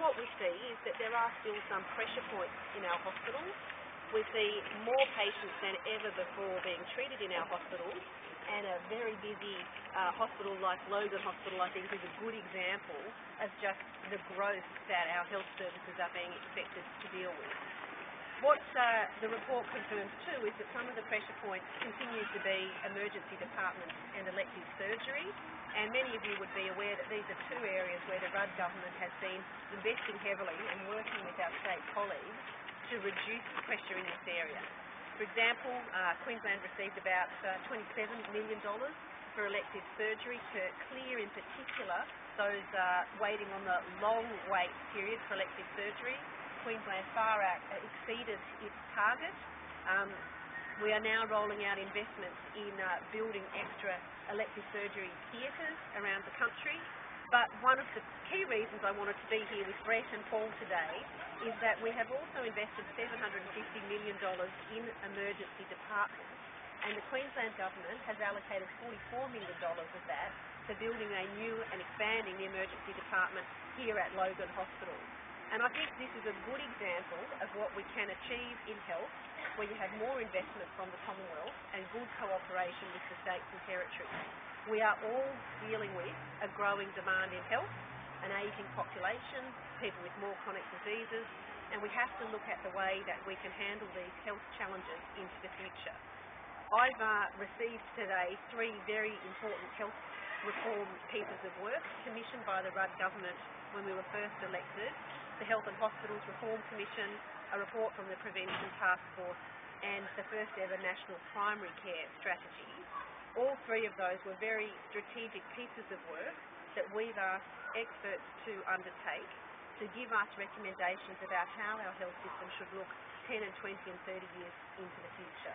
what we see is that there are still some pressure points in our hospitals. We see more patients than ever before being treated in our hospitals, and a very busy hospital like Logan Hospital, I think, is a good example of just the growth that our health services are being expected to deal with. What the report confirms too is that some of the pressure points continue to be emergency departments and elective surgery, and many of you would be aware that these are two areas where the Rudd government has been investing heavily and working with our state colleagues to reduce the pressure in this area. For example, Queensland received about $27 million for elective surgery to clear in particular those waiting on the long wait period for elective surgery. Queensland far out exceeded its target. We are now rolling out investments in building extra elective surgery theatres around the country. But one of the key reasons I wanted to be here with Brett and Paul today is that we have also invested $750 million in emergency departments, and the Queensland Government has allocated $44 million of that to building a new and expanding the emergency department here at Logan Hospital. And I think this is a good example of what we can achieve in health where you have more investment from the Commonwealth and good cooperation with the states and territories. We are all dealing with a growing demand in health, an ageing population, people with more chronic diseases, and we have to look at the way that we can handle these health challenges into the future. I've received today 3 very important health reform pieces of work commissioned by the Rudd government when we were first elected: the Health and Hospitals Reform Commission, a report from the Prevention Task Force, and the first ever National Primary Care Strategy. All 3 of those were very strategic pieces of work that we've asked experts to undertake to give us recommendations about how our health system should look 10 and 20 and 30 years into the future.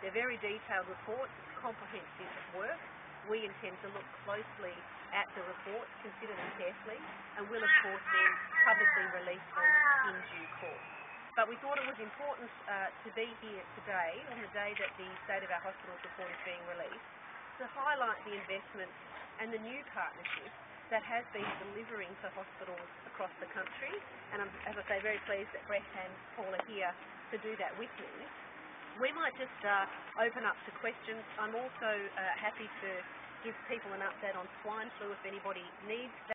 They're very detailed reports, comprehensive work. We intend to look closely at the reports, consider them carefully, and will of course then publicly release them in due course. But we thought it was important to be here today, on the day that the State of Our Hospitals report is being released, to highlight the investments and the new partnerships that has been delivering to hospitals across the country. And I'm, as I say, very pleased that Brett and Paul are here to do that with me. We might just open up to questions. I'm also happy to give people an update on swine flu if anybody needs that.